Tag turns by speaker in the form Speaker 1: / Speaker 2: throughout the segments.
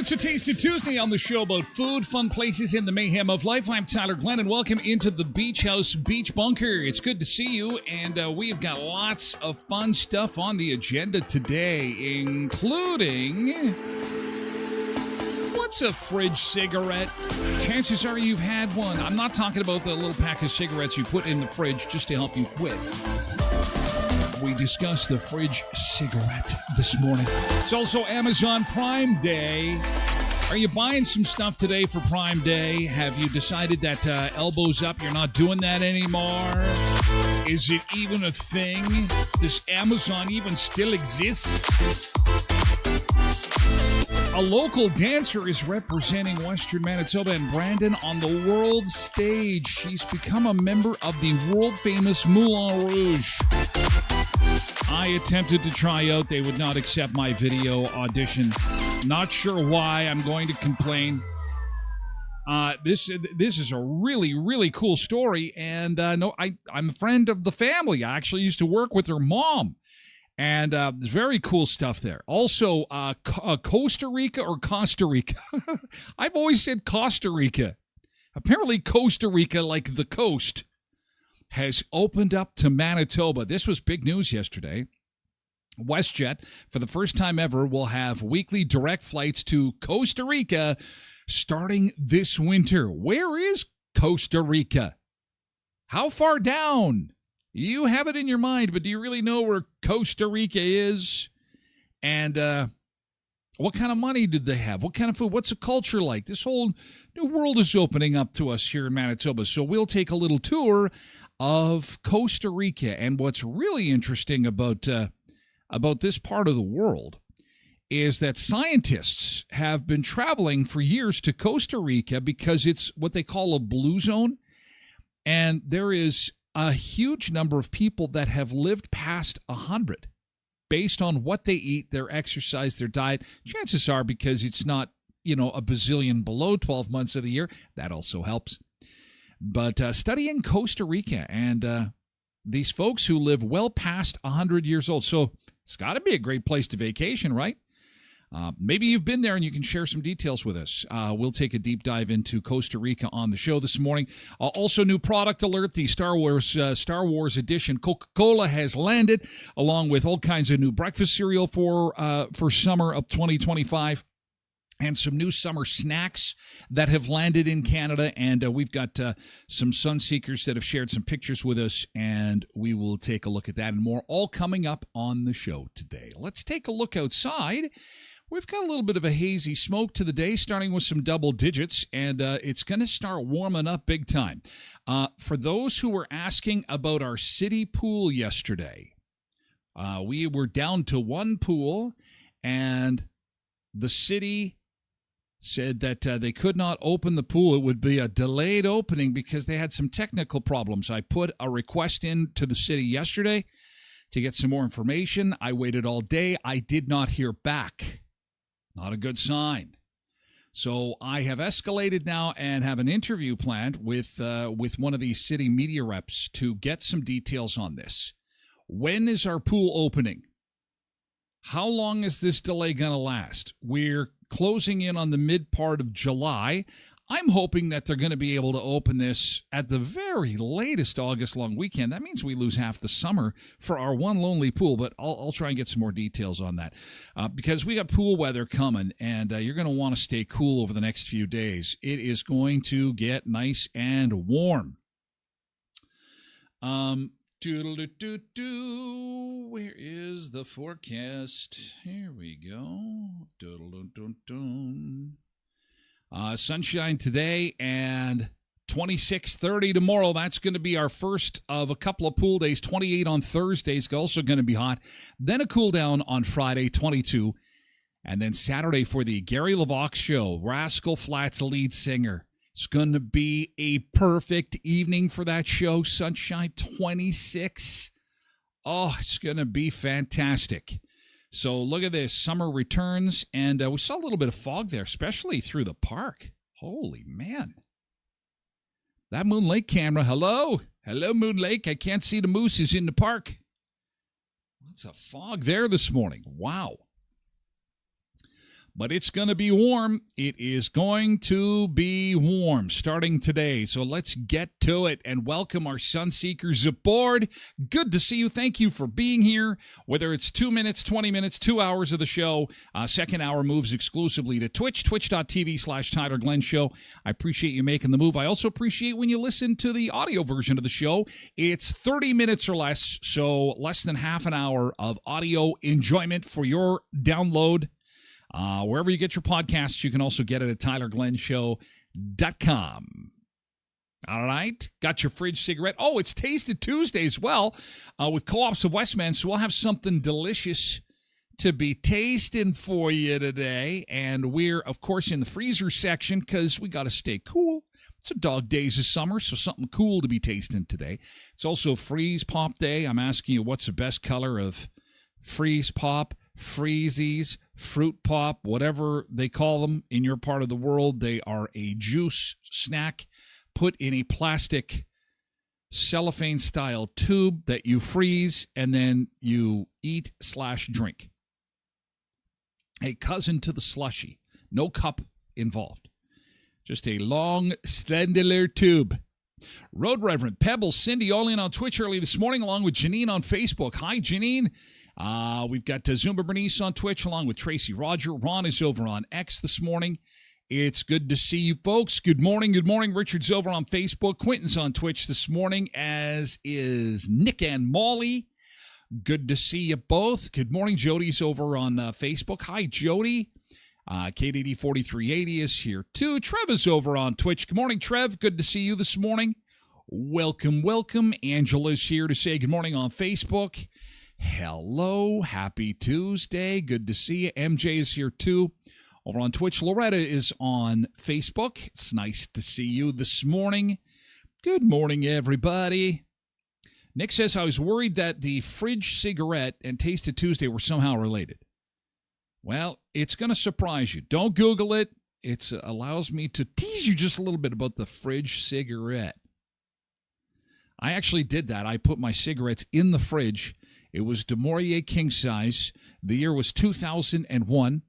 Speaker 1: It's a Tasty Tuesday on the show about food, fun places, and the mayhem of life. I'm Tyler Glen, and welcome into the Beach House Beach Bunker. It's good to see you, and we've got lots of fun stuff on the agenda today, including... What's a fridge cigarette? Chances are you've had one. I'm not talking about the little pack of cigarettes you put in the fridge just to help you quit. We discussed the fridge cigarette this morning. It's also Amazon Prime Day. Are you buying some stuff today for Prime Day? Have you decided that elbows up, you're not doing that anymore? Is it even a thing? Does Amazon even still exist? A local dancer is representing Western Manitoba and Brandon on the world stage. She's become a member of the world-famous Moulin Rouge. I attempted to try out. They would not accept my video audition. Not sure why. I'm going to complain. This is a really, really cool story. And no, I'm a friend of the family. I actually used to work with her mom. And there's very cool stuff there. Also, Costa Rica or Costa Rica? I've always said Costa Rica. Apparently Costa Rica, like the coast, has opened up to Manitoba. This was big news yesterday. WestJet, for the first time ever, will have weekly direct flights to Costa Rica starting this winter. Where is Costa Rica? How far down? You have it in your mind, but do you really know where Costa Rica is? And what kind of money did they have? What kind of food? What's the culture like? This whole new world is opening up to us here in Manitoba. So we'll take a little tour of Costa Rica. And what's really interesting about this part of the world is that scientists have been traveling for years to Costa Rica because it's what they call a blue zone. And there is a huge number of people that have lived past 100 based on what they eat, their exercise, their diet. Chances are because it's not, a bazillion below 12 months of the year. That also helps. But studying Costa Rica and these folks who live well past 100 years old. So it's got to be a great place to vacation, right? Maybe you've been there and you can share some details with us. We'll take a deep dive into Costa Rica on the show this morning. Also, new product alert, the Star Wars edition. Coca-Cola has landed, along with all kinds of new breakfast cereal for summer of 2025. and some new summer snacks that have landed in Canada. And we've got some sun seekers that have shared some pictures with us, and we will take a look at that and more, all coming up on the show today. Let's take a look outside. We've got a little bit of a hazy smoke to the day, starting with some double digits, and it's going to start warming up big time. For those who were asking about our city pool yesterday, we were down to one pool, and the city said that they could not open the pool. It would be a delayed opening because they had some technical problems. I put a request in to the city yesterday to get some more information. I waited all day. I did not hear back. Not a good sign. So I have escalated now and have an interview planned with one of these city media reps to get some details on this. When is our pool opening? How long is this delay going to last? We're closing in on the mid part of July. I'm hoping that they're going to be able to open this at the very latest August long weekend. That means we lose half the summer for our one lonely pool, but I'll try and get some more details on that because we got pool weather coming, and you're going to want to stay cool over the next few days. It is going to get nice and warm. Doodle-doo-doo-doo. Where is the forecast? Here we go. Doodle-doo-doo-doo. Sunshine today and 26-30 tomorrow. That's going to be our first of a couple of pool days. 28 on Thursday is also going to be hot. Then a cool down on Friday, 22. And then Saturday for the Gary LaVox Show, Rascal Flatts lead singer. It's going to be a perfect evening for that show. Sunshine 26. Oh, it's going to be fantastic. So look at this. Summer returns, and we saw a little bit of fog there, especially through the park. Holy man. That Moon Lake camera. Hello. Hello, Moon Lake. I can't see the mooses in the park. What's a fog there this morning? Wow. But it's going to be warm. It is going to be warm starting today. So let's get to it and welcome our sun seekers aboard. Good to see you. Thank you for being here. Whether it's 2 minutes, 20 minutes, 2 hours of the show, second hour moves exclusively to Twitch, twitch.tv/Tyler Glen Show. I appreciate you making the move. I also appreciate when you listen to the audio version of the show. It's 30 minutes or less, so less than half an hour of audio enjoyment for your download. Wherever you get your podcasts, you can also get it at tylerglenshow.com. All right. Got your fridge cigarette. Oh, it's Tasted Tuesday as well with Co-ops of Westman. So we'll have something delicious to be tasting for you today. And we're, of course, in the freezer section because we got to stay cool. It's a dog days of summer, so something cool to be tasting today. It's also Freeze Pop Day. I'm asking you, what's the best color of Freeze Pop? Freezies, Fruit Pop, whatever they call them in your part of the world. They are a juice snack put in a plastic cellophane-style tube that you freeze and then you eat/drink. A cousin to the slushy. No cup involved. Just a long, slender tube. Road Reverend Pebbles, Cindy Olin on Twitch early this morning, along with Janine on Facebook. Hi, Janine. We've got Zumba Bernice on Twitch along with Tracy Roger. Ron is over on X this morning. It's good to see you folks. Good morning. Good morning. Richard's over on Facebook. Quentin's on Twitch this morning, as is Nick and Molly. Good to see you both. Good morning. Jody's over on Facebook. Hi, Jody. KDD4380 is here too. Trev is over on Twitch. Good morning, Trev. Good to see you this morning. Welcome, welcome. Angela's here to say good morning on Facebook. Hello, happy Tuesday. Good to see you. MJ is here too. Over on Twitch, Loretta is on Facebook. It's nice to see you this morning. Good morning, everybody. Nick says, I was worried that the fridge cigarette and Tasted Tuesday were somehow related. Well, it's going to surprise you. Don't Google it. It allows me to tease you just a little bit about the fridge cigarette. I actually did that. I put my cigarettes in the fridge. It was De Maurier King Size. The year was 2001,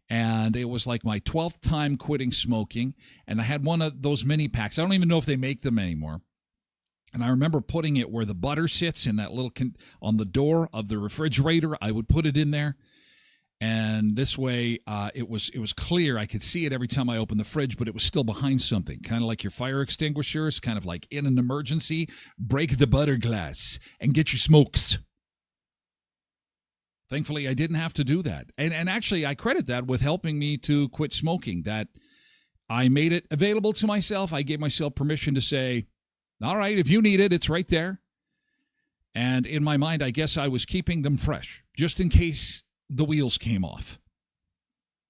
Speaker 1: and it was like my 12th time quitting smoking, and I had one of those mini packs. I don't even know if they make them anymore. And I remember putting it where the butter sits in that little on the door of the refrigerator. I would put it in there, And this way, it was clear. I could see it every time I opened the fridge, but it was still behind something, kind of like your fire extinguishers, kind of like in an emergency, break the butter glass and get your smokes. Thankfully, I didn't have to do that. And actually, I credit that with helping me to quit smoking, that I made it available to myself. I gave myself permission to say, all right, if you need it, it's right there. And in my mind, I guess I was keeping them fresh, just in case the wheels came off.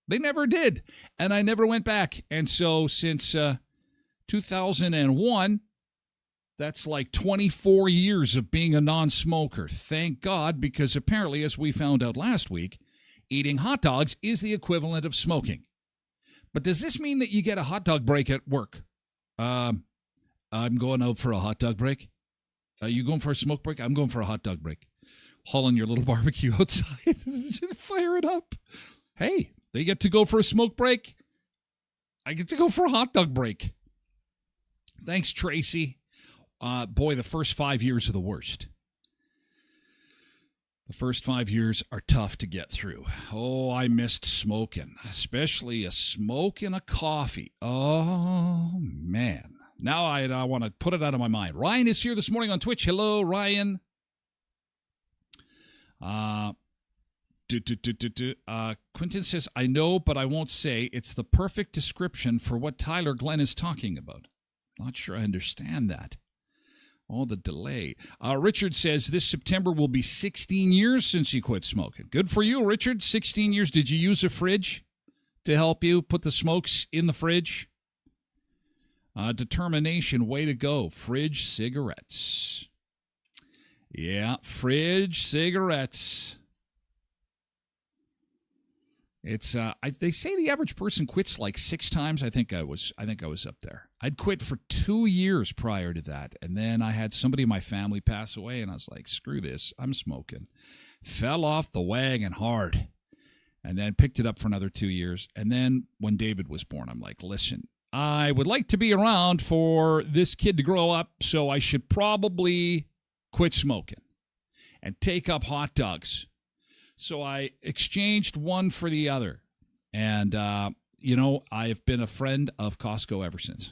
Speaker 1: They never did, and I never went back. And so since 2001, that's like 24 years of being a non-smoker. Thank God, because apparently, as we found out last week, eating hot dogs is the equivalent of smoking. But does this mean that you get a hot dog break at work? I'm going out for a hot dog break. Are you going for a smoke break? I'm going for a hot dog break. Hauling your little barbecue outside. Fire it up. Hey, they get to go for a smoke break. I get to go for a hot dog break. Thanks, Tracy. Boy, the first 5 years are the worst. The first 5 years are tough to get through. Oh, I missed smoking, especially a smoke and a coffee. Oh, man. Now I want to put it out of my mind. Ryan is here this morning on Twitch. Hello, Ryan. Quentin says, I know, but I won't say. It's the perfect description for what Tyler Glen is talking about. Not sure I understand that. Oh, the delay. Richard says this September will be 16 years since you quit smoking. Good for you, Richard. 16 years. Did you use a fridge to help you put the smokes in the fridge? Determination, way to go. Fridge cigarettes. Yeah, fridge cigarettes. It's they say the average person quits like 6 times. I think I was up there. I'd quit for 2 years prior to that, and then I had somebody in my family pass away, and I was like, screw this, I'm smoking. Fell off the wagon hard, and then picked it up for another 2 years. And then when David was born, I'm like, listen, I would like to be around for this kid to grow up, so I should probably quit smoking and take up hot dogs. So I exchanged one for the other. And, I've been a friend of Costco ever since.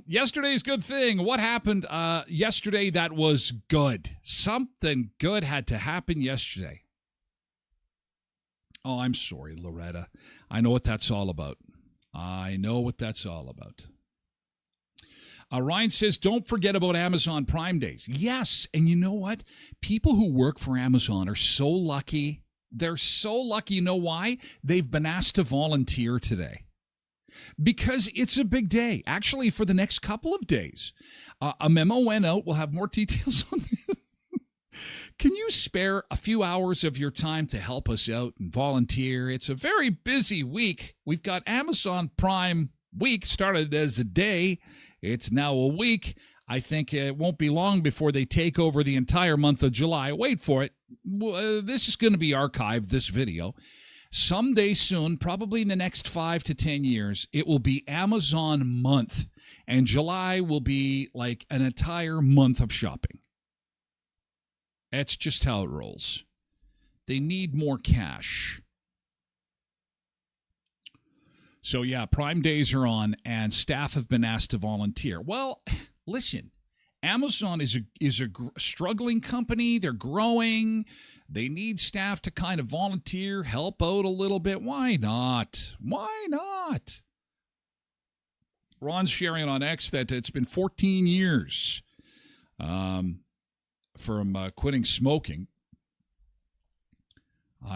Speaker 1: Yesterday's good thing. What happened yesterday that was good? Something good had to happen yesterday. Oh, I'm sorry, Loretta. I know what that's all about. Ryan says, don't forget about Amazon Prime Days. Yes, and you know what? People who work for Amazon are so lucky. They're so lucky. You know why? They've been asked to volunteer today. Because it's a big day. Actually, for the next couple of days. A memo went out. We'll have more details on this. Can you spare a few hours of your time to help us out and volunteer? It's a very busy week. We've got Amazon Prime Week, started as a day. It's now a week. I think it won't be long before they take over the entire month of July. Wait for it. This is going to be archived, this video. Someday soon, probably in the next 5 to 10 years, it will be Amazon month. And July will be like an entire month of shopping. That's just how it rolls. They need more cash. So, yeah, Prime Days are on, and staff have been asked to volunteer. Well, listen, Amazon is a struggling company. They're growing. They need staff to kind of volunteer, help out a little bit. Why not? Why not? Ron's sharing on X that it's been 14 years from quitting smoking.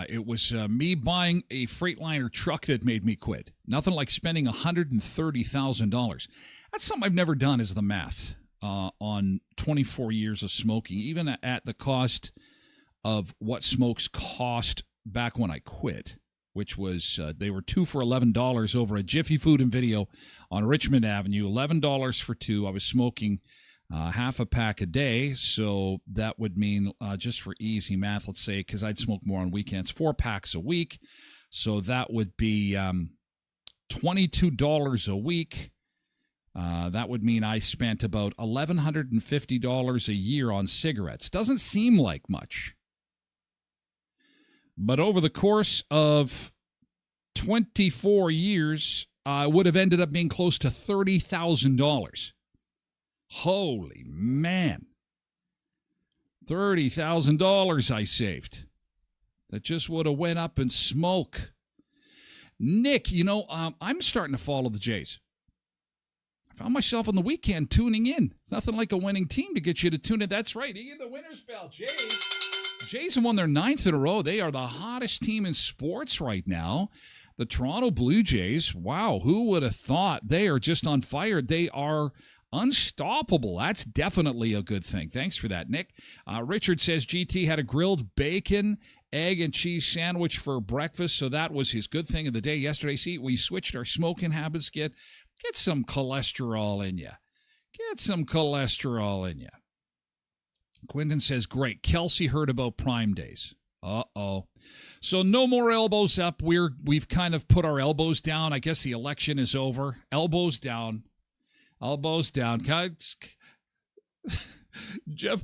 Speaker 1: It was me buying a Freightliner truck that made me quit. Nothing like spending $130,000. That's something I've never done, is the math on 24 years of smoking, even at the cost of what smokes cost back when I quit, which was they were 2 for $11 over at Jiffy Food and Video on Richmond Avenue, $11 for 2. I was smoking half a pack a day, so that would mean, just for easy math, let's say, because I'd smoke more on weekends, 4 packs a week, so that would be $22 a week. That would mean I spent about $1,150 a year on cigarettes. Doesn't seem like much. But over the course of 24 years, it would have ended up being close to $30,000. Holy man. $30,000 I saved. That just would have went up in smoke. Nick, I'm starting to follow the Jays. I found myself on the weekend tuning in. It's nothing like a winning team to get you to tune in. That's right. You get the winner's bell, Jays have won their 9th in a row. They are the hottest team in sports right now. The Toronto Blue Jays, wow, who would have thought? They are just on fire. They are unstoppable. That's definitely a good thing. Thanks for that, Nick. Richard says GT had a grilled bacon, egg, and cheese sandwich for breakfast, so that was his good thing of the day yesterday. See, we switched our smoking habits. Get some cholesterol in you. Get some cholesterol in you. Quentin says, great. Kelsey heard about Prime Days. Uh-oh. So no more elbows up. We've kind of put our elbows down. I guess the election is over. Elbows down. Elbows down. Jeff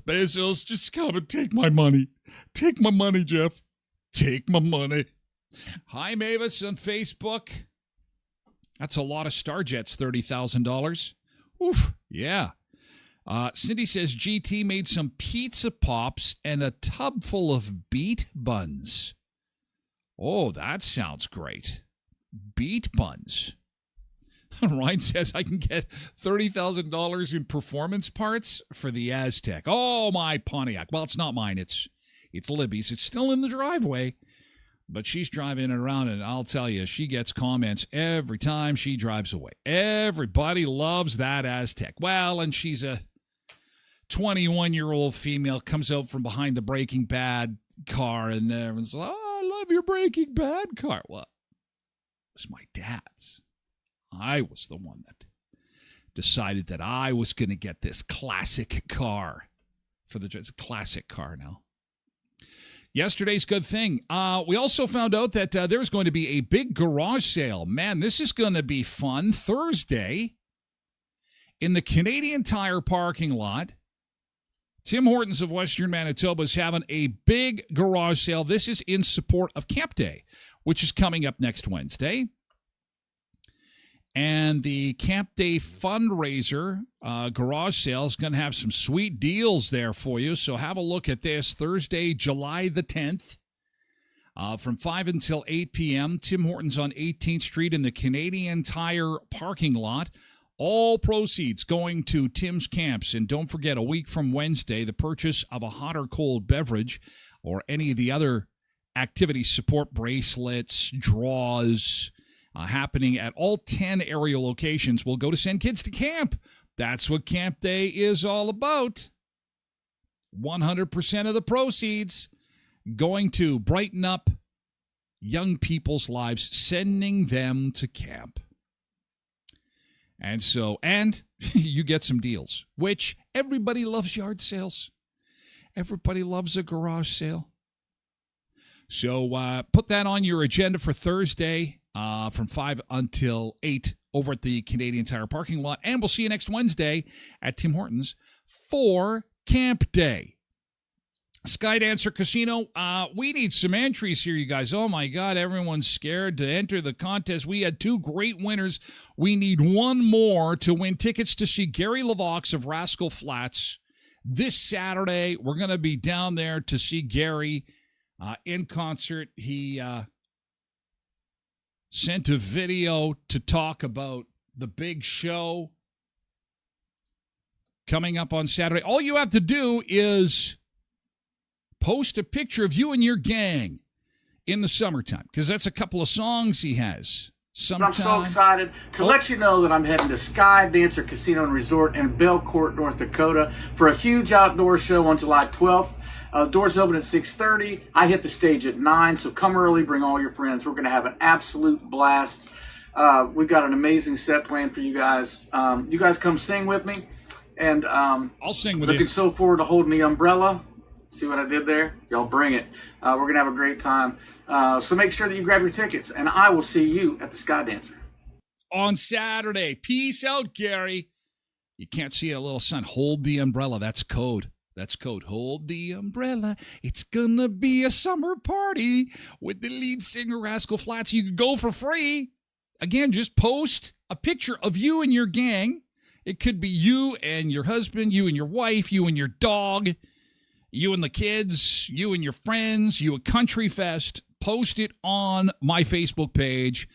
Speaker 1: Bezos, just come and take my money. Take my money, Jeff. Take my money. Hi, Mavis on Facebook. That's a lot of Starjets, $30,000. Oof, yeah. Cindy says GT made some pizza pops and a tub full of beet buns. Oh, that sounds great. Beet buns. Ryan says I can get $30,000 in performance parts for the Aztec. Oh, my Pontiac. Well, it's not mine. It's Libby's. It's still in the driveway, but she's driving it around, and I'll tell you, she gets comments every time she drives away. Everybody loves that Aztec. Well, and she's a 21-year-old female, comes out from behind the Breaking Bad car, and everyone's like, oh, I love your Breaking Bad car. Well, it was my dad's. I was the one that decided that I was going to get this classic car. It's a classic car now. Yesterday's good thing. We also found out that there's going to be a big garage sale. Man, this is going to be fun. Thursday, in the Canadian Tire parking lot, Tim Hortons of Western Manitoba is having a big garage sale. This is in support of Camp Day, which is coming up next Wednesday. And the Camp Day fundraiser garage sale is going to have some sweet deals there for you. So have a look at this. Thursday, July the 10th, from 5 until 8 p.m., Tim Hortons on 18th Street in the Canadian Tire parking lot. All proceeds going to Tim's Camps. And don't forget, a week from Wednesday, the purchase of a hot or cold beverage or any of the other activities, support bracelets, draws, happening at all 10 area locations will go to send kids to camp. That's what Camp Day is all about. 100% of the proceeds going to brighten up young people's lives, sending them to camp. And you get some deals, which everybody loves yard sales. Everybody loves a garage sale. So put that on your agenda for Thursday. From 5 until 8 over at the Canadian Tire parking lot. And we'll see you next Wednesday at Tim Hortons for Camp Day. Skydancer Casino, we need some entries here, you guys. Oh, my God, everyone's scared to enter the contest. We had 2 great winners. We need 1 more to win tickets to see Gary LaVox of Rascal Flatts this Saturday. We're going to be down there to see Gary in concert. He sent a video to talk about the big show coming up on Saturday. All you have to do is post a picture of you and your gang in the summertime, because that's a couple of songs he has.
Speaker 2: I'm so excited to let you know that I'm heading to Skydancer Casino and Resort in Belcourt, North Dakota for a huge outdoor show on July 12th. Doors open at 6:30. I hit the stage at 9, so come early, bring all your friends. We're going to have an absolute blast. We've got an amazing set planned for you guys. You guys come sing with me. And
Speaker 1: I'll sing with you.
Speaker 2: Looking so forward to holding the umbrella. See what I did there? Y'all bring it. We're going to have a great time. So make sure that you grab your tickets, and I will see you at the Skydancer.
Speaker 1: On Saturday. Peace out, Gary. You can't see a little sign. Hold the umbrella. That's code. That's code Hold the Umbrella. It's gonna be a summer party with the lead singer Rascal Flatts. You can go for free. Again, just post a picture of you and your gang. It could be you and your husband, you and your wife, you and your dog, you and the kids, you and your friends, you at Country Fest. Post it on my Facebook page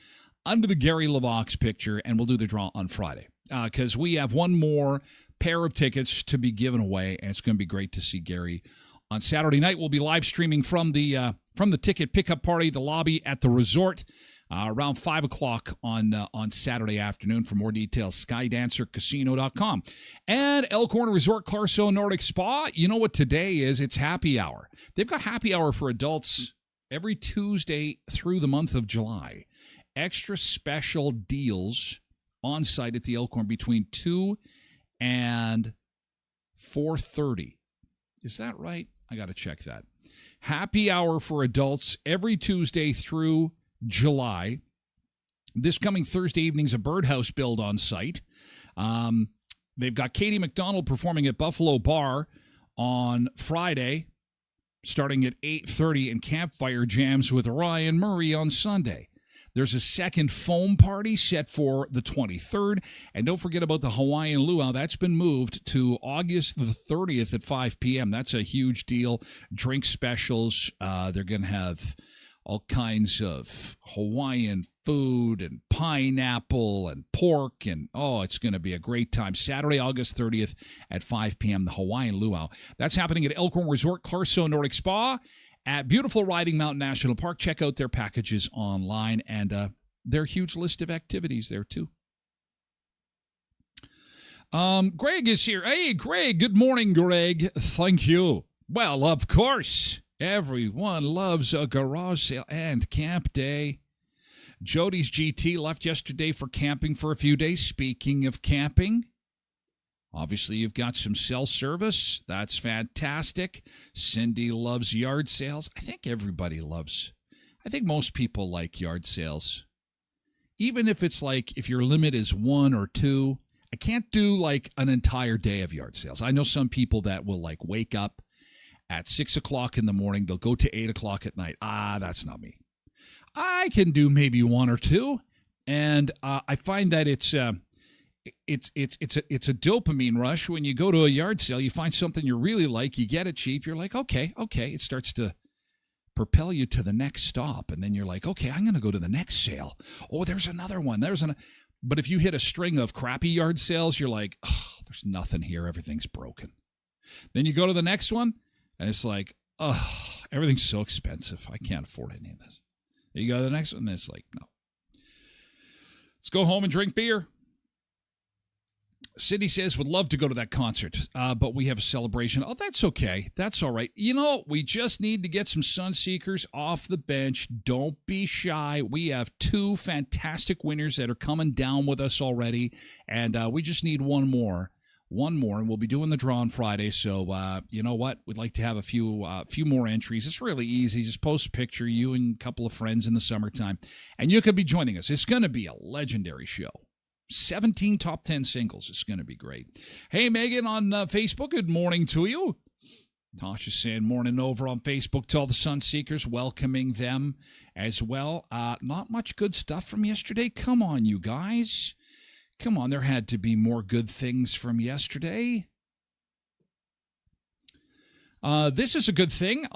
Speaker 1: under the Gary LaVox picture, and we'll do the draw on Friday. Because we have one more pair of tickets to be given away, and it's going to be great to see Gary on Saturday night. We'll be live streaming from the ticket pickup party, the lobby at the resort, around 5 o'clock on Saturday afternoon. For more details, skydancercasino.com. And Elkhorn Resort Clarso Nordic Spa. You know what today is? It's happy hour. They've got happy hour for adults every Tuesday through the month of July. Extra special deals on site at the Elkhorn between 2 and 4:30. Is that right? I got to check that. Happy hour for adults every Tuesday through July. This coming Thursday evening's a birdhouse build on site. They've got Katie McDonald performing at Buffalo Bar on Friday, starting at 8:30, and campfire jams with Ryan Murray on Sunday. There's a second foam party set for the 23rd. And don't forget about the Hawaiian Luau. That's been moved to August the 30th at 5 p.m. That's a huge deal. Drink specials. They're going to have all kinds of Hawaiian food and pineapple and pork. And, it's going to be a great time. Saturday, August 30th at 5 p.m., the Hawaiian Luau. That's happening at Elkhorn Resort Clarso Nordic Spa at beautiful Riding Mountain National Park. Check out their packages online and their huge list of activities there, too. Greg is here. Hey, Greg. Good morning, Greg. Thank you. Well, of course, everyone loves a garage sale and camp day. Jody's GT left yesterday for camping for a few days. Speaking of camping, obviously, you've got some cell service. That's fantastic. Cindy loves yard sales. I think most people like yard sales. Even if it's like, if your limit is 1 or 2, I can't do like an entire day of yard sales. I know some people that will like wake up at 6 o'clock in the morning. They'll go to 8 o'clock at night. That's not me. I can do maybe 1 or 2. And I find that it's a dopamine rush. When you go to a yard sale, you find something you really like, you get it cheap, you're like, okay. It starts to propel you to the next stop, and then you're like, okay, I'm going to go to the next sale. Oh, there's another one. But if you hit a string of crappy yard sales, you're like, there's nothing here. Everything's broken. Then you go to the next one, and it's like, everything's so expensive. I can't afford any of this. Then you go to the next one, and it's like, no. Let's go home and drink beer. Sydney says, would love to go to that concert, but we have a celebration. Oh, that's okay. That's all right. You know, we just need to get some Sunseekers off the bench. Don't be shy. We have 2 fantastic winners that are coming down with us already, and we just need one more, and we'll be doing the draw on Friday. So, you know what? We'd like to have a few more entries. It's really easy. Just post a picture, you and a couple of friends in the summertime, and you could be joining us. It's going to be a legendary show. 17 top 10 singles. It's going to be great. Hey, Megan on Facebook, good morning to you. Tasha's saying morning over on Facebook to all the Sunseekers, welcoming them as well. Not much good stuff from yesterday. Come on, you guys. Come on, there had to be more good things from yesterday. This is a good thing.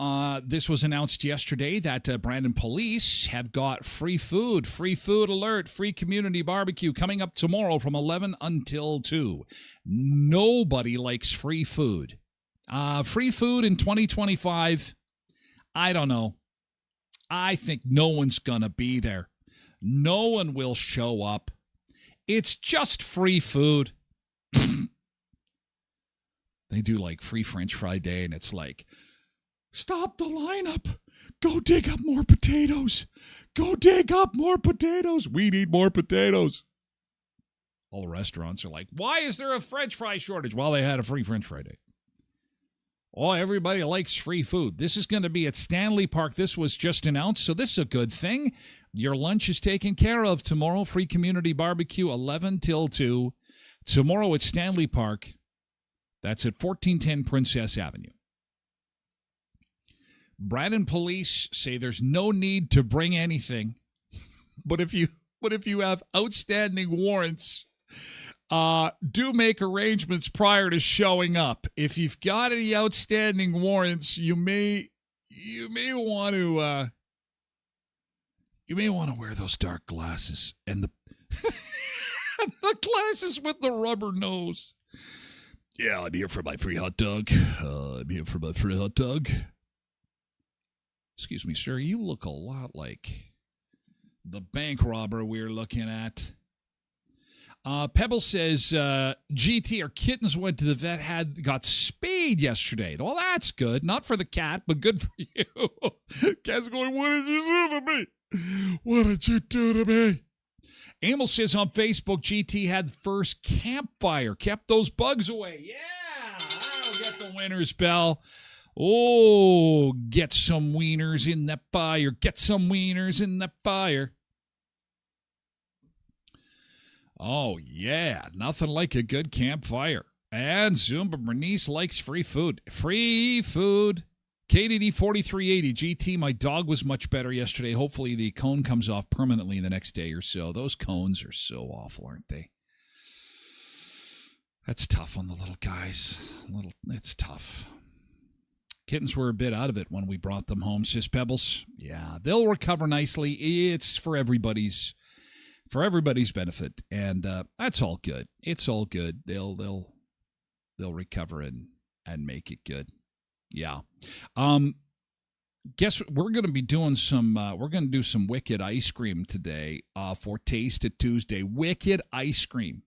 Speaker 1: This was announced yesterday that Brandon Police have got free food alert, free community barbecue coming up tomorrow from 11 until 2. Nobody likes free food. Free food in 2025, I don't know. I think no one's going to be there. No one will show up. It's just free food. They do like free French fry day, and it's like, stop the lineup. Go dig up more potatoes. Go dig up more potatoes. We need more potatoes. All the restaurants are like, why is there a French fry shortage? Well, they had a free French fry day. Oh, everybody likes free food. This is going to be at Stanley Park. This was just announced, so this is a good thing. Your lunch is taken care of tomorrow. Free community barbecue, 11 till 2. Tomorrow at Stanley Park. That's at 1410 Princess Avenue. Brandon police say there's no need to bring anything, but if you have outstanding warrants, do make arrangements prior to showing up. If you've got any outstanding warrants, you may want to wear those dark glasses and the the glasses with the rubber nose. Yeah, I'm here for my free hot dog. Excuse me, sir. You look a lot like the bank robber we're looking at. Pebble says, GT, our kittens went to the vet, got spayed yesterday. Well, that's good. Not for the cat, but good for you. Cat's going, what did you do to me? What did you do to me? Emil says on Facebook, GT had the first campfire. Kept those bugs away. Yeah, I'll get the winner's bell. Oh, get some wieners in that fire. Get some wieners in that fire. Oh, yeah. Nothing like a good campfire. And Zumba Bernice likes free food. Free food. KDD 4380. GT, my dog was much better yesterday. Hopefully the cone comes off permanently the next day or so. Those cones are so awful, aren't they? That's tough on the little guys. It's tough. Kittens were a bit out of it when we brought them home, says Pebbles. Yeah, they'll recover nicely. It's for everybody's benefit, and that's all good. It's all good. They'll recover and make it good. Yeah. Guess what? We're going to be doing some. We're going to do some Wicked ice cream today for Taste It Tuesday. Wicked ice cream.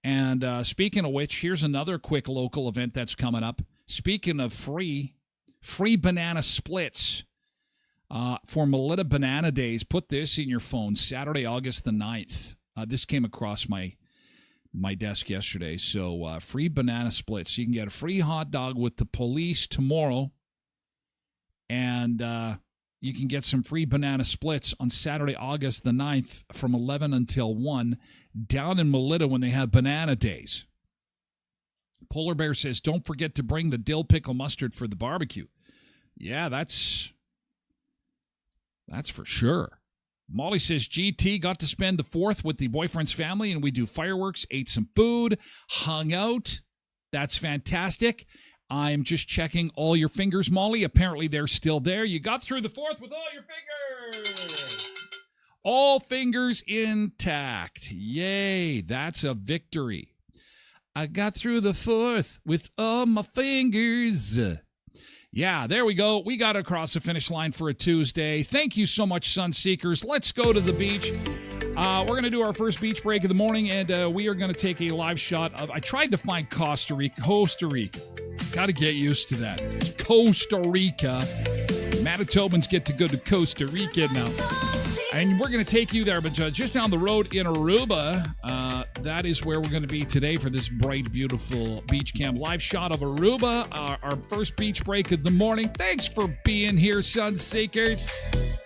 Speaker 1: And speaking of which, here's another quick local event that's coming up. Speaking of free banana splits for Melita Banana Days. Put this in your phone. Saturday, August the 9th. This came across my desk yesterday. So free banana splits. You can get a free hot dog with the police tomorrow. And you can get some free banana splits on Saturday, August the 9th from 11 until 1 down in Melita when they have Banana Days. Polar Bear says, don't forget to bring the dill pickle mustard for the barbecue. Yeah, that's for sure. Molly says, GT got to spend the 4th with the boyfriend's family, and we do fireworks, ate some food, hung out. That's fantastic. I'm just checking all your fingers, Molly. Apparently they're still there. You got through the 4th with all your fingers. All fingers intact. Yay, that's a victory. I got through the 4th with all my fingers. Yeah, there we go. We got across the finish line for a Tuesday. Thank you so much, Sunseekers. Let's go to the beach. We're going to do our first beach break of the morning, and we are going to take a live shot of... I tried to find Costa Rica. Got to get used to that. Costa Rica. Manitobans get to go to Costa Rica now. And we're going to take you there, but just down the road in Aruba, that is where we're going to be today for this bright, beautiful beach camp. Live shot of Aruba, our first beach break of the morning. Thanks for being here, Sunseekers.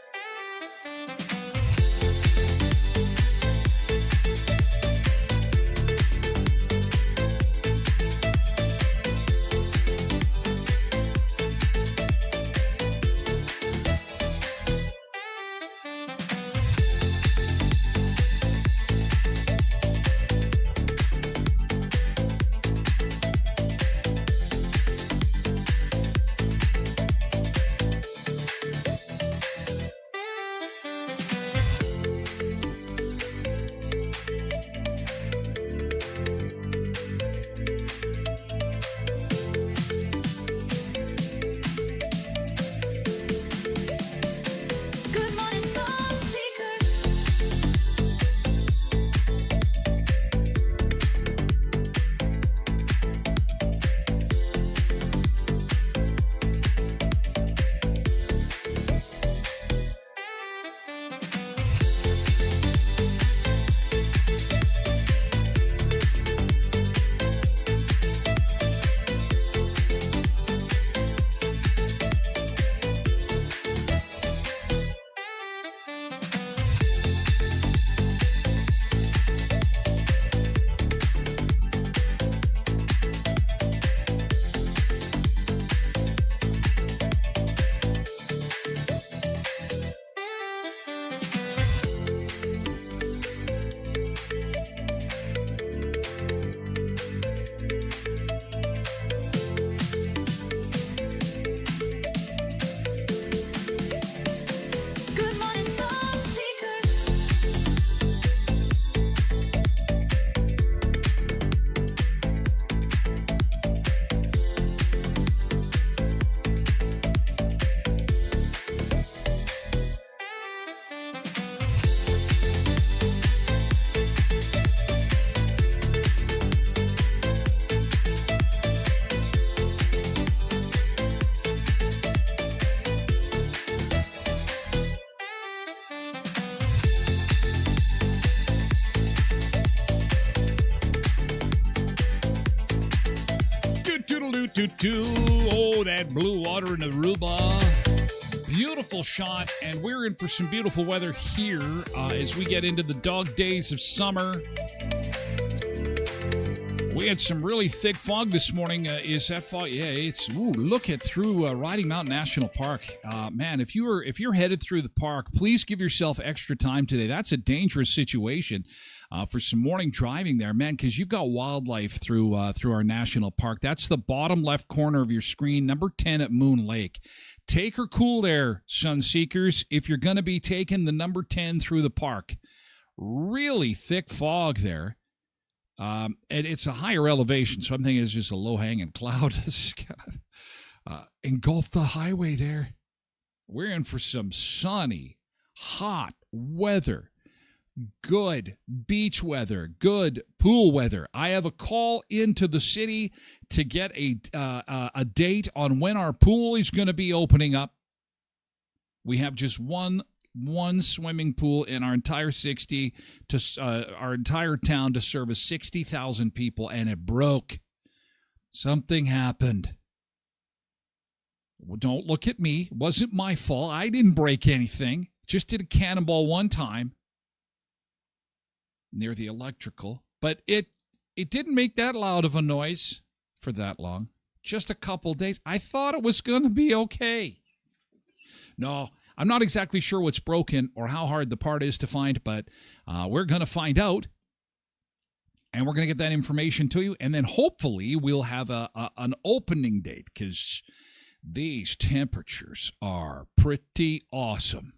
Speaker 1: Oh, that blue water in Aruba. Beautiful shot, and we're in for some beautiful weather here as we get into the dog days of summer. We had some really thick fog this morning. Is that fog? Yeah, it's look at through Riding Mountain National Park. Man, if you're headed through the park, please give yourself extra time today. That's a dangerous situation for some morning driving there, man, because you've got wildlife through our national park. That's the bottom left corner of your screen, number 10 at Moon Lake. Take her cool there, Sunseekers, if you're going to be taking the number 10 through the park. Really thick fog there. And it's a higher elevation, so I'm thinking it's just a low-hanging cloud. It's kind of engulf the highway there. We're in for some sunny, hot weather. Good beach weather. Good pool weather. I have a call into the city to get a date on when our pool is going to be opening up. We have just one swimming pool in our entire our entire town to service 60,000 people, and it broke. Something happened. Well, don't look at me. It wasn't my fault. I didn't break anything. Just did a cannonball one time near the electrical, but it didn't make that loud of a noise for that long. Just a couple days. I thought it was going to be okay. No, I'm not exactly sure what's broken or how hard the part is to find, but we're going to find out, and we're going to get that information to you, and then hopefully we'll have an opening date, because these temperatures are pretty awesome.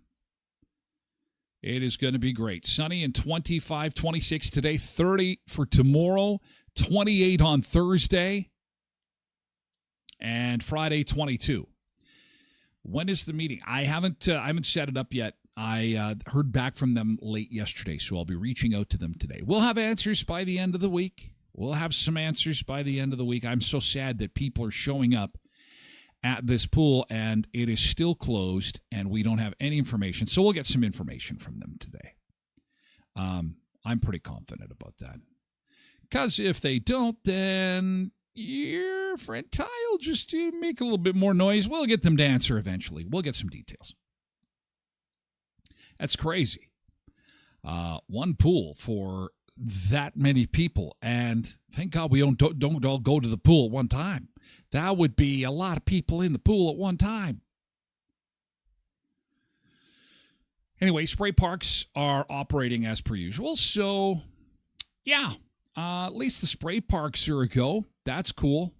Speaker 1: It is going to be great. Sunny and 25, 26 today, 30 for tomorrow, 28 on Thursday, and Friday, 22. When is the meeting? I haven't set it up yet. I heard back from them late yesterday, so I'll be reaching out to them today. We'll have answers by the end of the week. We'll have some answers by the end of the week. I'm so sad that people are showing up at this pool and it is still closed and we don't have any information. So we'll get some information from them today. I'm pretty confident about that. Because if they don't, then your friend Ty will just make a little bit more noise. We'll get them to answer eventually. We'll get some details. That's crazy. One pool for that many people, and thank God we don't all go to the pool at one time. That would be a lot of people in the pool at one time. Anyway, spray parks are operating as per usual, so yeah, at least the spray parks are a go. That's cool.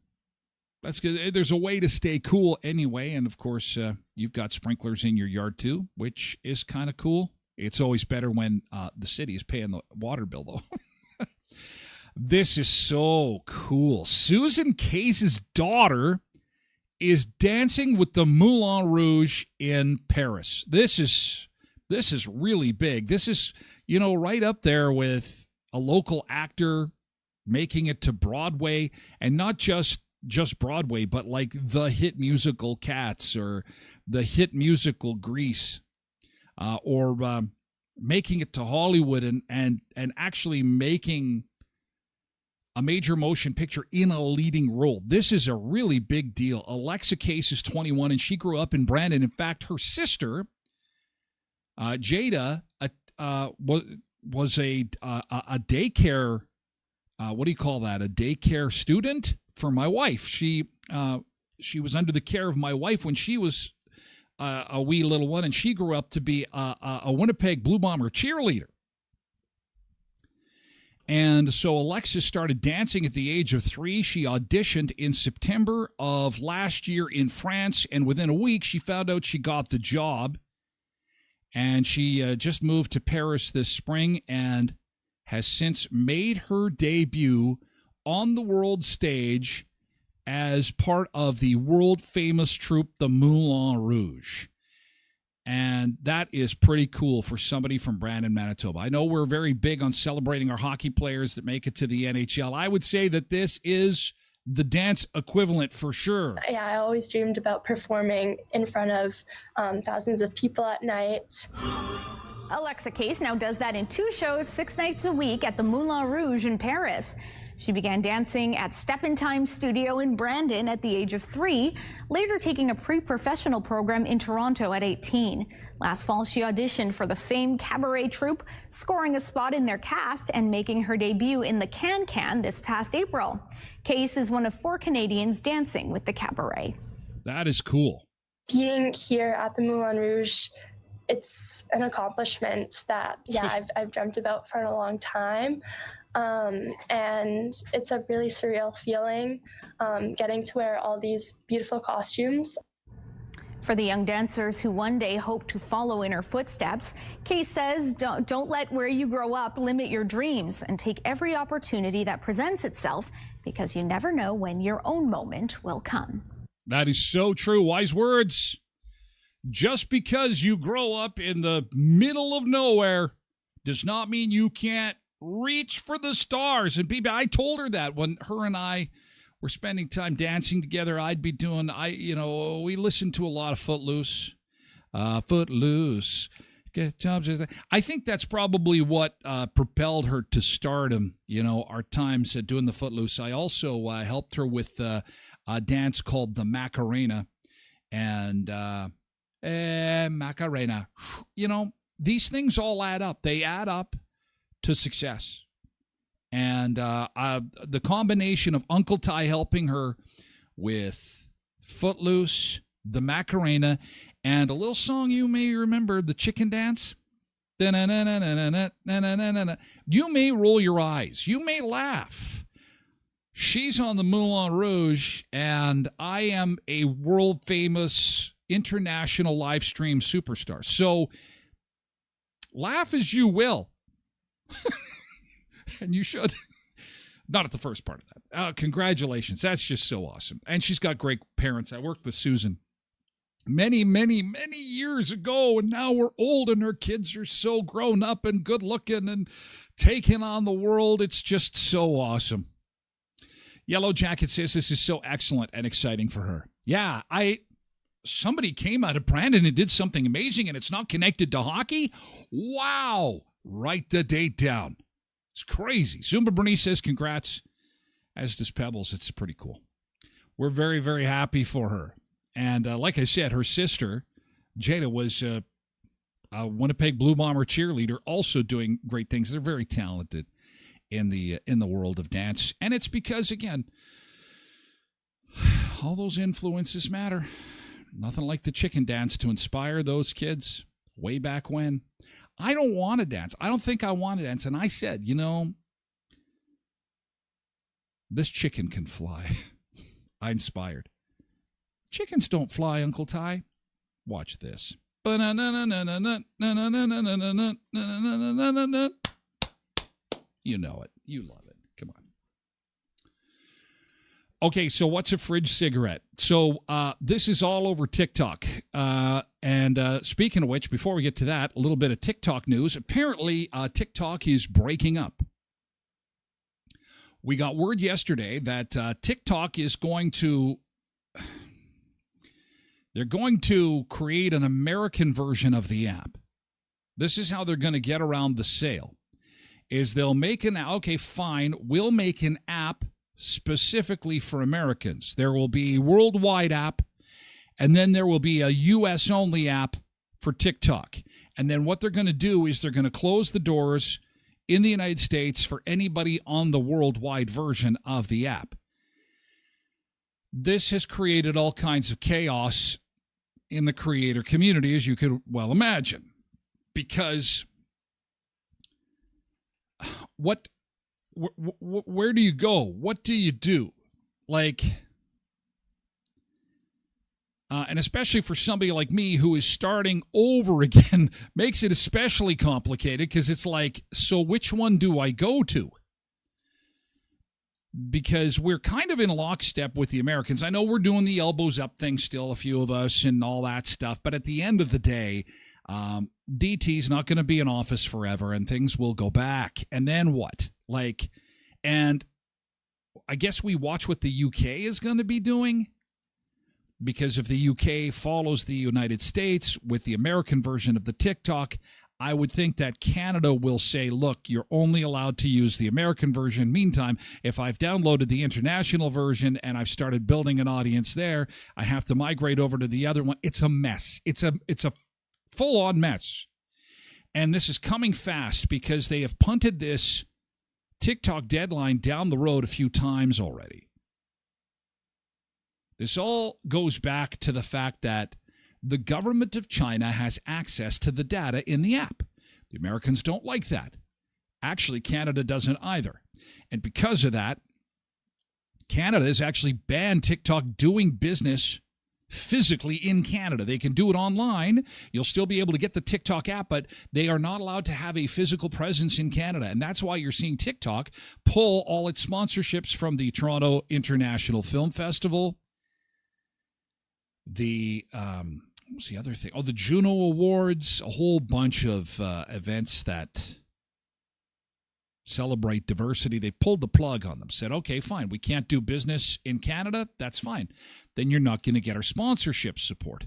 Speaker 1: That's good. There's a way to stay cool anyway, and of course, you've got sprinklers in your yard too, which is kind of cool. It's always better when the city is paying the water bill, though. This is so cool. Susan Case's daughter is dancing with the Moulin Rouge in Paris. This is really big. This is, right up there with a local actor making it to Broadway, and not just Broadway, but like the hit musical Cats or the hit musical Grease. Or making it to Hollywood and actually making a major motion picture in a leading role. This is a really big deal. Alexa Case is 21, and she grew up in Brandon. In fact, her sister, Jada, was a daycare, what do you call that? A daycare student for my wife. She was under the care of my wife when she was a wee little one, and she grew up to be a Winnipeg Blue Bomber cheerleader. And so Alexis started dancing at the age of 3. She auditioned in September of last year in France, and within a week she found out she got the job. And she just moved to Paris this spring and has since made her debut on the world stage as part of the world-famous troupe, the Moulin Rouge. And that is pretty cool for somebody from Brandon, Manitoba. I know we're very big on celebrating our hockey players that make it to the NHL. I would say that this is the dance equivalent for sure.
Speaker 3: Yeah, I always dreamed about performing in front of thousands of people at night.
Speaker 4: Alexa Case now does that in 2 shows, 6 nights a week at the Moulin Rouge in Paris. She began dancing at Step in Time Studio in Brandon at the age of 3, later taking a pre-professional program in Toronto at 18. Last fall, she auditioned for the famed cabaret troupe, scoring a spot in their cast and making her debut in the Can-Can this past April. Case is one of 4 Canadians dancing with the cabaret.
Speaker 1: That is cool.
Speaker 3: Being here at the Moulin Rouge, it's an accomplishment that, I've dreamt about for a long time. And it's a really surreal feeling, getting to wear all these beautiful costumes.
Speaker 4: For the young dancers who one day hope to follow in her footsteps, Kay says don't let where you grow up limit your dreams, and take every opportunity that presents itself, because you never know when your own moment will come.
Speaker 1: That is so true. Wise words. Just because you grow up in the middle of nowhere does not mean you can't reach for the stars. And I told her that when her and I were spending time dancing together. I'd be doing, we listened to a lot of Footloose. Footloose. Get jobs. I think that's probably what propelled her to stardom, our times doing the Footloose. I also helped her with a dance called the Macarena. And Macarena. These things all add up. They add up to success. And the combination of Uncle Ty helping her with Footloose, the Macarena, and a little song you may remember, the Chicken Dance. You may roll your eyes. You may laugh. She's on the Moulin Rouge, and I am a world-famous international live stream superstar. So laugh as you will. And you should. Not at the first part of that. Congratulations. That's just so awesome. And she's got great parents. I worked with Susan many, many, many years ago, and now we're old, and her kids are so grown up and good looking and taking on the world. It's just so awesome. Yellow Jacket says this is so excellent and exciting for her. Yeah, somebody came out of Brandon and did something amazing, and it's not connected to hockey. Wow. Write the date down. It's crazy. Zumba Bernice says congrats, as does Pebbles. It's pretty cool. We're very, very happy for her. And like I said, her sister, Jada, was a Winnipeg Blue Bomber cheerleader, also doing great things. They're very talented in the world of dance. And it's because, again, all those influences matter. Nothing like the chicken dance to inspire those kids way back when. I don't want to dance. I don't think I want to dance. And I said, this chicken can fly. I inspired. Chickens don't fly, Uncle Ty. Watch this. You know it. You love it. Come on. Okay, so what's a fridge cigarette? So this is all over TikTok. And speaking of which, before we get to that, a little bit of TikTok news. Apparently, TikTok is breaking up. We got word yesterday that TikTok is going to... They're going to create an American version of the app. This is how they're going to get around the sale. Is they'll make we'll make an app specifically for Americans. There will be a worldwide app, and then there will be a U.S.-only app for TikTok. And then what they're going to do is they're going to close the doors in the United States for anybody on the worldwide version of the app. This has created all kinds of chaos in the creator community, as you could well imagine, because where do you go? What do you do? And especially for somebody like me who is starting over again, makes it especially complicated, because it's like, so which one do I go to? Because we're kind of in lockstep with the Americans. I know we're doing the elbows up thing still, a few of us, and all that stuff. But at the end of the day, DT's not going to be in office forever, and things will go back. And then what? And I guess we watch what the UK is going to be doing. Because if the UK follows the United States with the American version of the TikTok, I would think that Canada will say, look, you're only allowed to use the American version. Meantime, if I've downloaded the international version and I've started building an audience there, I have to migrate over to the other one. It's a mess. It's a full-on mess. And this is coming fast because they have punted this TikTok deadline down the road a few times already. This all goes back to the fact that the government of China has access to the data in the app. The Americans don't like that. Actually, Canada doesn't either. And because of that, Canada has actually banned TikTok doing business physically in Canada. They can do it online. You'll still be able to get the TikTok app, but they are not allowed to have a physical presence in Canada. And that's why you're seeing TikTok pull all its sponsorships from the Toronto International Film Festival, the what was the other thing? Oh, the Juno Awards, a whole bunch of events that celebrate diversity. They pulled the plug on them, said, okay, fine, we can't do business in Canada. That's fine. Then you're not going to get our sponsorship support.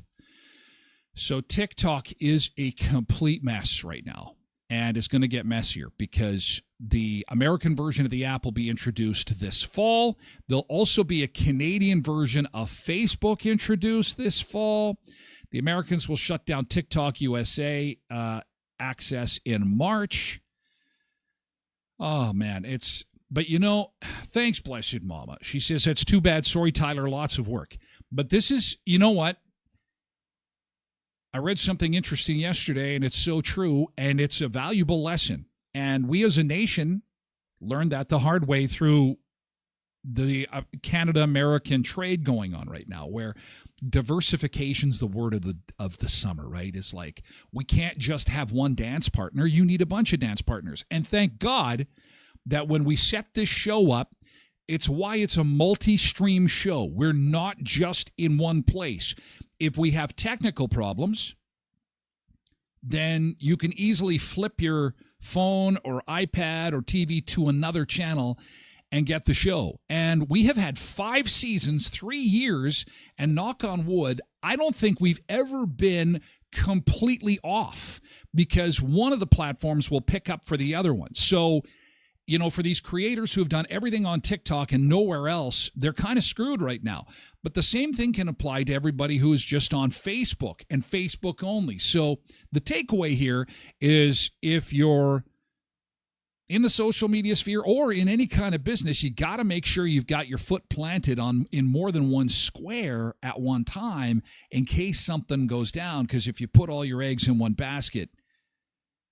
Speaker 1: So TikTok is a complete mess right now, and it's going to get messier because the American version of the app will be introduced this fall. There'll also be a Canadian version of Facebook introduced this fall. The Americans will shut down TikTok USA access in March. Oh, man, but thanks, Blessed Mama. She says, that's too bad. Sorry, Tyler, lots of work. But this is, you know what? I read something interesting yesterday, and it's so true, and it's a valuable lesson. And we as a nation learned that the hard way through the Canada-American trade going on right now, where diversification's the word of the summer, right? It's like, we can't just have one dance partner. You need a bunch of dance partners. And thank God that when we set this show up, it's why it's a multi-stream show. We're not just in one place. If we have technical problems, then you can easily flip your phone or iPad or TV to another channel and get the show. And we have had 5 seasons, 3 years, and knock on wood, I don't think we've ever been completely off because one of the platforms will pick up for the other one. So, for these creators who have done everything on TikTok and nowhere else, they're kind of screwed right now. But the same thing can apply to everybody who is just on Facebook and Facebook only. So the takeaway here is if you're in the social media sphere or in any kind of business, you got to make sure you've got your foot planted in more than one square at one time in case something goes down. Because if you put all your eggs in one basket,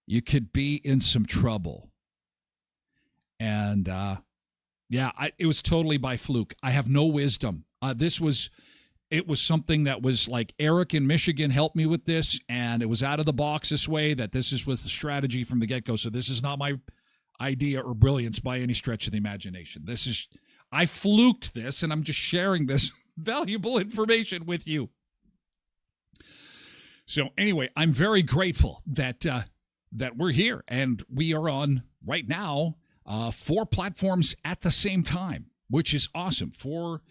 Speaker 1: you could be in some trouble. And it was totally by fluke. I have no wisdom. It was something that was like Eric in Michigan helped me with this, and it was out of the box this way. That was the strategy from the get-go. So this is not my idea or brilliance by any stretch of the imagination. I fluked this, and I'm just sharing this valuable information with you. So anyway, I'm very grateful that we're here, and we are on right now 4 platforms at the same time, which is awesome. 4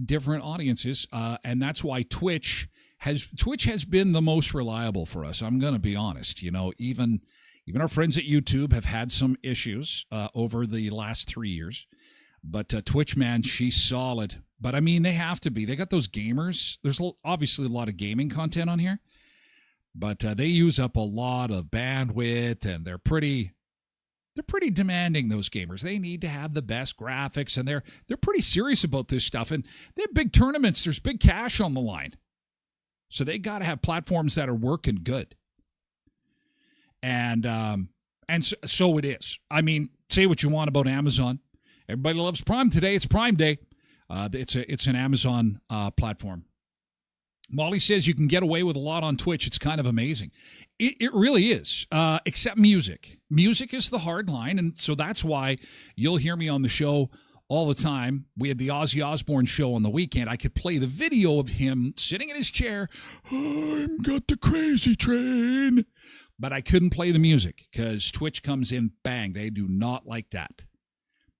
Speaker 1: different audiences, and that's why Twitch has been the most reliable for us. I'm going to be honest. Even our friends at YouTube have had some issues over the last 3 years. But Twitch, man, she's solid. But, I mean, they have to be. They got those gamers. There's obviously a lot of gaming content on here. But they use up a lot of bandwidth, and they're pretty demanding, those gamers. They need to have the best graphics, and they're pretty serious about this stuff. And they have big tournaments. There's big cash on the line. So they got to have platforms that are working good. And so it is. I mean, say what you want about Amazon. Everybody loves Prime today. It's Prime Day. It's an Amazon platform. Molly says you can get away with a lot on Twitch. It's kind of amazing. It really is, except music. Music is the hard line, and so that's why you'll hear me on the show all the time. We had the Ozzy Osbourne show on the weekend. I could play the video of him sitting in his chair. I'm got the crazy train. But I couldn't play the music because Twitch comes in, bang. They do not like that.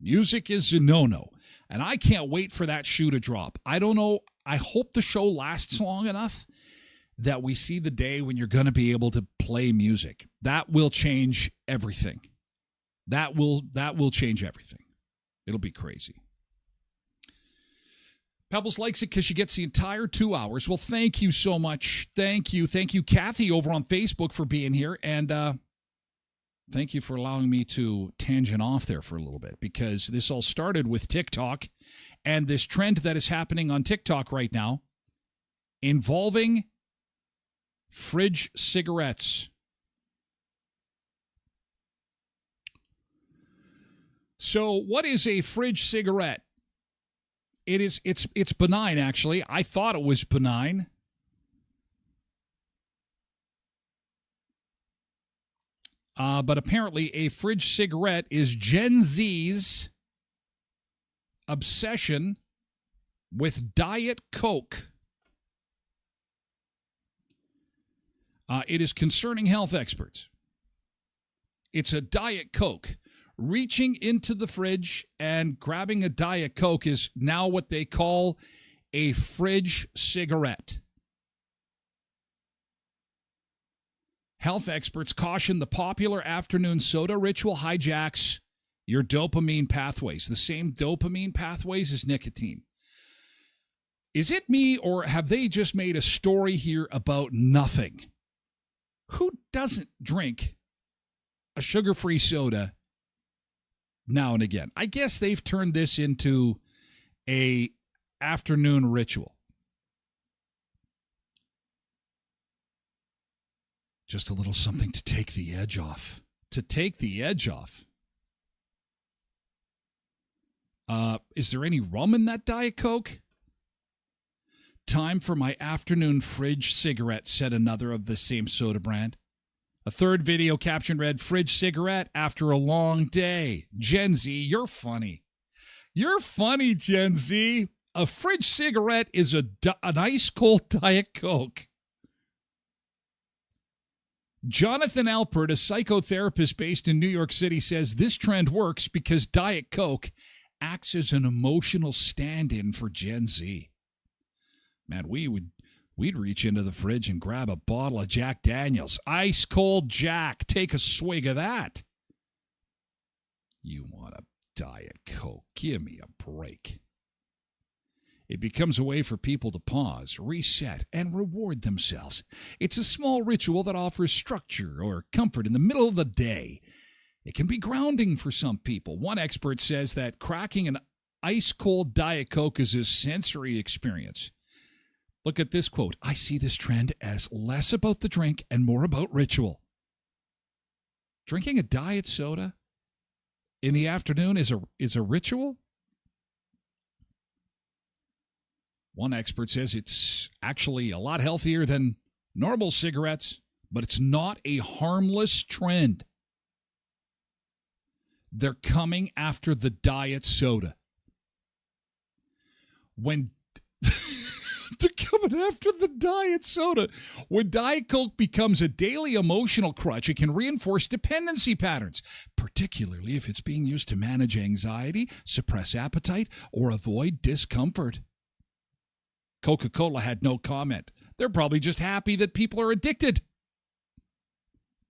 Speaker 1: Music is a no-no. And I can't wait for that shoe to drop. I don't know. I hope the show lasts long enough that we see the day when you're going to be able to play music. That will change everything. That will change everything. It'll be crazy. Pebbles likes it because she gets the entire 2 hours. Well, thank you so much. Thank you, Kathy, over on Facebook for being here. And thank you for allowing me to tangent off there for a little bit, because this all started with TikTok and this trend that is happening on TikTok right now involving fridge cigarettes. So what is a fridge cigarette? It's benign, actually. I thought it was benign. But apparently a fridge cigarette is Gen Z's obsession with Diet Coke. It is concerning health experts. It's a Diet Coke. Reaching into the fridge and grabbing a Diet Coke is now what they call a fridge cigarette. Health experts caution the popular afternoon soda ritual hijacks your dopamine pathways, the same dopamine pathways as nicotine. Is it me, or have they just made a story here about nothing? Who doesn't drink a sugar-free soda now and again? I guess they've turned this into a afternoon ritual. Just a little something to take the edge off. To take the edge off. Is there any rum in that Diet Coke? Time for my afternoon fridge cigarette, said another of the same soda brand. A third video caption read, fridge cigarette after a long day. Gen Z, you're funny. You're funny, Gen Z. A fridge cigarette is an ice cold Diet Coke. Jonathan Alpert, a psychotherapist based in New York City, says this trend works because Diet Coke acts as an emotional stand-in for Gen Z. Man, we'd reach into the fridge and grab a bottle of Jack Daniels. Ice cold Jack. Take a swig of that. You want a Diet Coke? Give me a break. It becomes a way for people to pause, reset, and reward themselves. It's a small ritual that offers structure or comfort in the middle of the day. It can be grounding for some people. One expert says that cracking an ice-cold Diet Coke is a sensory experience. Look at this quote. I see this trend as less about the drink and more about ritual. Drinking a diet soda in the afternoon is a ritual? One expert says it's actually a lot healthier than normal cigarettes, but it's not a harmless trend. They're coming after the diet soda. When they're coming after the diet soda. When Diet Coke becomes a daily emotional crutch, it can reinforce dependency patterns, particularly if it's being used to manage anxiety, suppress appetite, or avoid discomfort. Coca-Cola had no comment. They're probably just happy that people are addicted.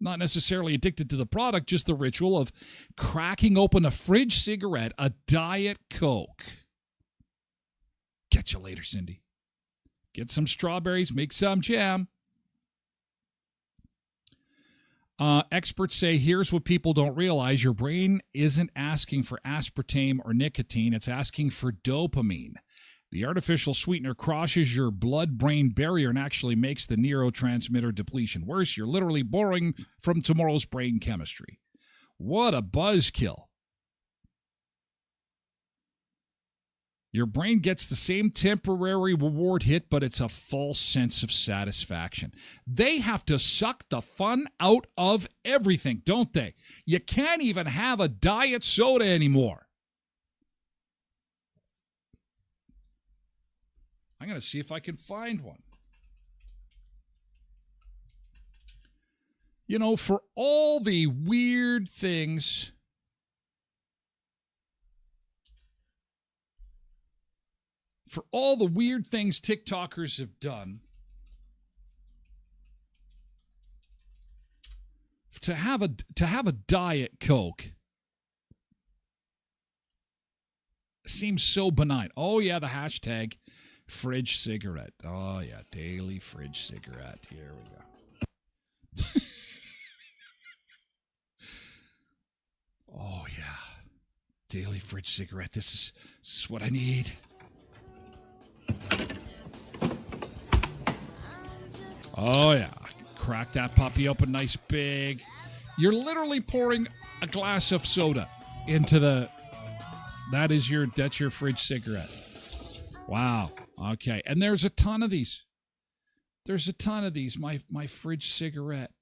Speaker 1: Not necessarily addicted to the product, just the ritual of cracking open a fridge cigarette, a Diet Coke. Catch you later, Cindy. Get some strawberries, make some jam. Experts say here's what people don't realize. Your brain isn't asking for aspartame or nicotine. It's asking for dopamine. The artificial sweetener crosses your blood-brain barrier and actually makes the neurotransmitter depletion worse. You're literally borrowing from tomorrow's brain chemistry. What a buzzkill. Your brain gets the same temporary reward hit, but it's a false sense of satisfaction. They have to suck the fun out of everything, don't they? You can't even have a diet soda anymore. I'm going to see if I can find one. You know, for all the weird things TikTokers have done, to have a Diet Coke seems so benign. Oh yeah, the hashtag fridge cigarette. Oh yeah, daily fridge cigarette. Here we go. Oh yeah, daily fridge cigarette. This is what I need. Oh yeah, crack that puppy open nice big. You're literally pouring a glass of soda into the. That's your fridge cigarette. Wow. Okay, and there's a ton of these. My fridge cigarette.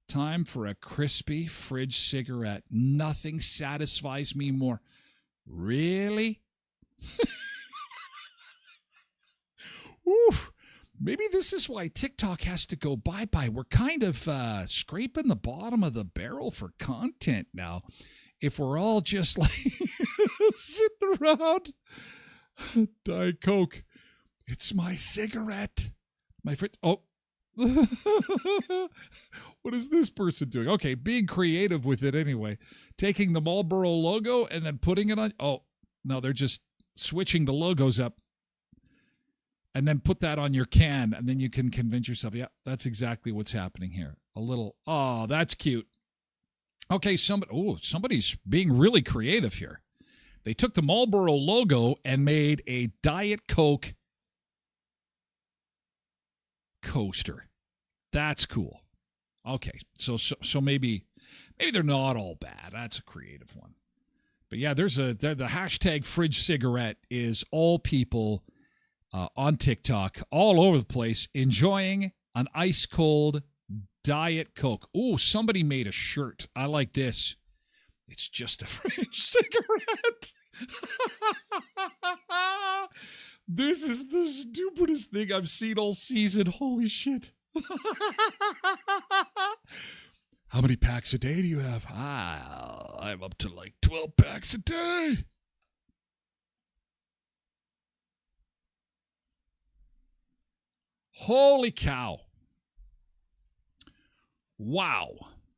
Speaker 1: Time for a crispy fridge cigarette. Nothing satisfies me more. Really? Oof. Maybe this is why TikTok has to go bye-bye. We're kind of scraping the bottom of the barrel for content now. If we're all just like sitting around, Diet Coke, it's my cigarette. My friend, oh, what is this person doing? Okay, being creative with it anyway. Taking the Marlboro logo and then putting it on. Oh, no, they're just switching the logos up. And then put that on your can, and then you can convince yourself, yeah, that's exactly what's happening here. A little, oh, that's cute. Okay, somebody's being really creative here. They took the Marlboro logo and made a Diet Coke coaster. That's cool. Okay, so maybe they're not all bad. That's a creative one. But yeah, the hashtag fridge cigarette is all people on TikTok all over the place enjoying an ice cold Diet Coke. Oh, somebody made a shirt. I like this. It's just a fridge cigarette. This is the stupidest thing I've seen all season. Holy shit. How many packs a day do you have? I'm up to like 12 packs a day. Holy cow. Wow.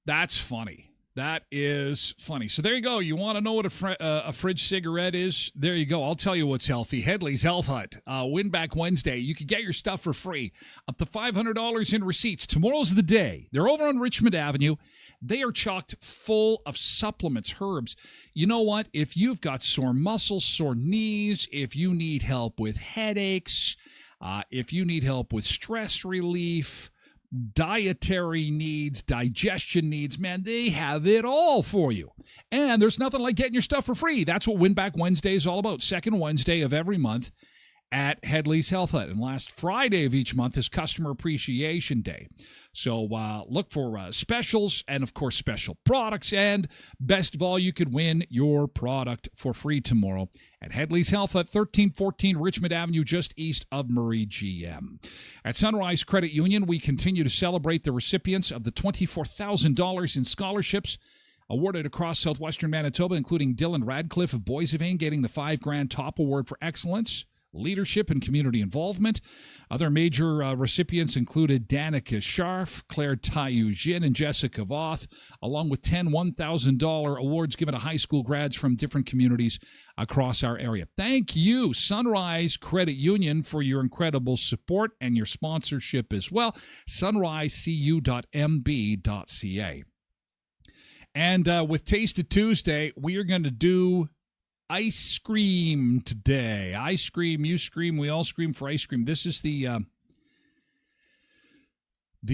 Speaker 1: That's funny. That is funny. So there you go. You want to know what a fridge cigarette is? There you go. I'll tell you what's healthy. Headley's Health Hut. Win Back Wednesday. You can get your stuff for free. Up to $500 in receipts. Tomorrow's the day. They're over on Richmond Avenue. They are chocked full of supplements, herbs. You know what? If you've got sore muscles, sore knees, if you need help with headaches, if you need help with stress relief, dietary needs, digestion needs, man, they have it all for you. And there's nothing like getting your stuff for free. That's what Win Back Wednesday is all about. Second Wednesday of every month at Headley's Health Hut. And last Friday of each month is Customer Appreciation Day. So look for specials and, of course, special products. And best of all, you could win your product for free tomorrow at Headley's Health Hut, 1314 Richmond Avenue, just east of Murray GM. At Sunrise Credit Union, we continue to celebrate the recipients of the $24,000 in scholarships awarded across southwestern Manitoba, including Dylan Radcliffe of Boissevain getting the $5,000 Top Award for Excellence, Leadership, and Community Involvement. Other major recipients included Danica Scharf, Claire Tayu-Jin, and Jessica Voth, along with 10 $1,000 awards given to high school grads from different communities across our area. Thank you, Sunrise Credit Union, for your incredible support and your sponsorship as well. sunrisecu.mb.ca. And with Taste It Tuesday, we are going to do ice cream today. Ice cream, you scream, we all scream for ice cream. This is the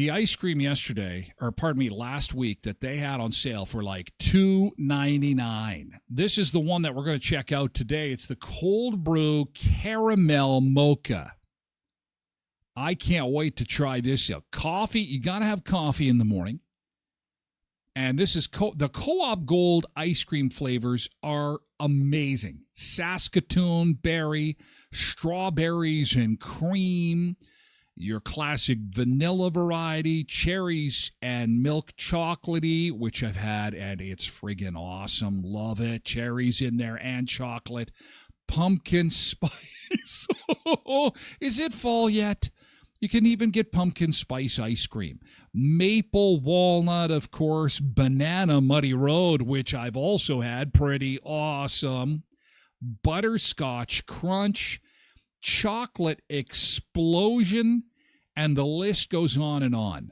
Speaker 1: ice cream last week that they had on sale for like $2.99. This is the one that we're going to check out today. It's the cold brew caramel mocha. I can't wait to try this out. Coffee, you got to have coffee in the morning. And this is the Co-op Gold ice cream flavors are amazing. Saskatoon berry, strawberries and cream, your classic vanilla variety, cherries and milk chocolatey, which I've had, and it's friggin' awesome. Love it. Cherries in there and chocolate. Pumpkin spice. Is it fall yet? You can even get pumpkin spice ice cream. Maple walnut, of course. Banana Muddy Road, which I've also had. Pretty awesome. Butterscotch crunch. Chocolate explosion. And the list goes on and on.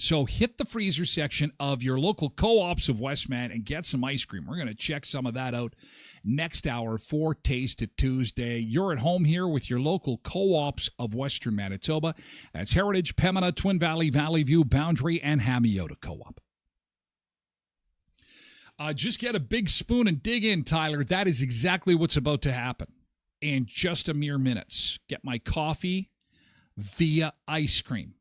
Speaker 1: So hit the freezer section of your local co-ops of Westman and get some ice cream. We're going to check some of that out next hour for Taste It Tuesday. You're at home here with your local co-ops of Western Manitoba. That's Heritage, Pembina, Twin Valley, Valley View, Boundary, and Hamiota Co-op. Just get a big spoon and dig in, Tyler. That is exactly what's about to happen in just a mere minutes. Get my coffee via ice cream.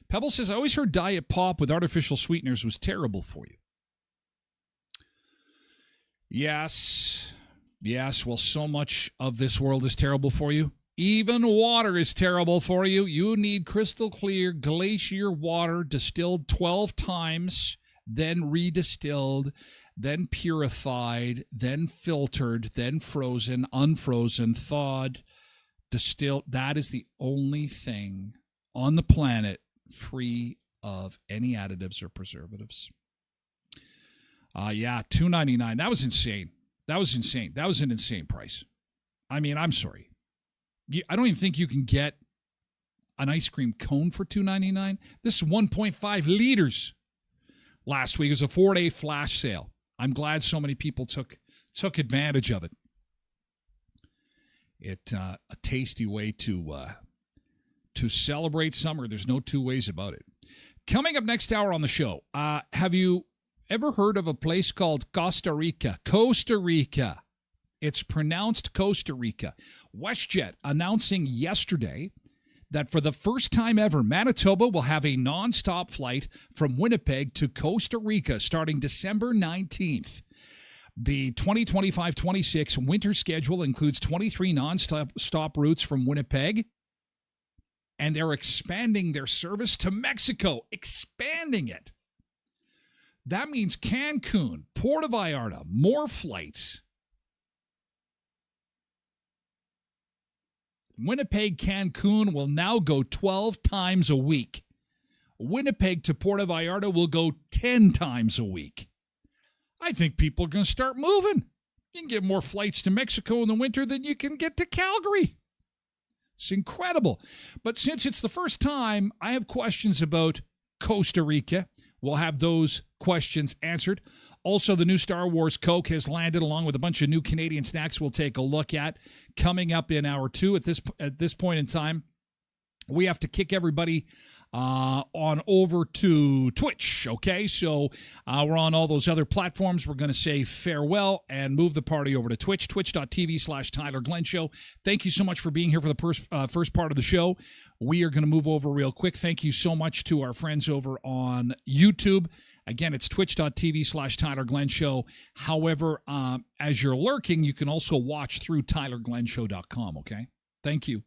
Speaker 1: Pebble says, I always heard Diet Pop with artificial sweeteners was terrible for you. Yes. Well, so much of this world is terrible for you. Even water is terrible for you. You need crystal clear glacier water distilled 12 times, then redistilled, then purified, then filtered, then frozen, unfrozen, thawed, distilled. That is the only thing on the planet free of any additives or preservatives. Yeah, $2.99. That was insane. That was an insane price. I mean, I'm sorry. I don't even think you can get an ice cream cone for $2.99. This is 1.5 liters. Last week it was a 4-day flash sale. I'm glad so many people took advantage of it. It's a tasty way to celebrate summer. There's no two ways about it. Coming up next hour on the show, have you ever heard of a place called Costa Rica? Costa Rica. It's pronounced Costa Rica. WestJet announcing yesterday that for the first time ever, Manitoba will have a nonstop flight from Winnipeg to Costa Rica starting December 19th. The 2025-26 winter schedule includes 23 nonstop routes from Winnipeg, and they're expanding their service to Mexico, expanding it. That means Cancun, Puerto Vallarta, more flights. Winnipeg, Cancun will now go 12 times a week. Winnipeg to Puerto Vallarta will go 10 times a week. I think people are going to start moving. You can get more flights to Mexico in the winter than you can get to Calgary. It's incredible. But since it's the first time, I have questions about Costa Rica. We'll have those questions answered. Also, the new Star Wars Coke has landed along with a bunch of new Canadian snacks we'll take a look at coming up in hour 2. At this point in time, we have to kick everybody on over to Twitch, okay? So we're on all those other platforms. We're going to say farewell and move the party over to Twitch, twitch.tv/Tyler Glen Show. Thank you so much for being here for the first part of the show. We are going to move over real quick. Thank you so much to our friends over on YouTube. Again, it's twitch.tv/Tyler Glen Show. However, as you're lurking, you can also watch through tylerglenshow.com, okay? Thank you.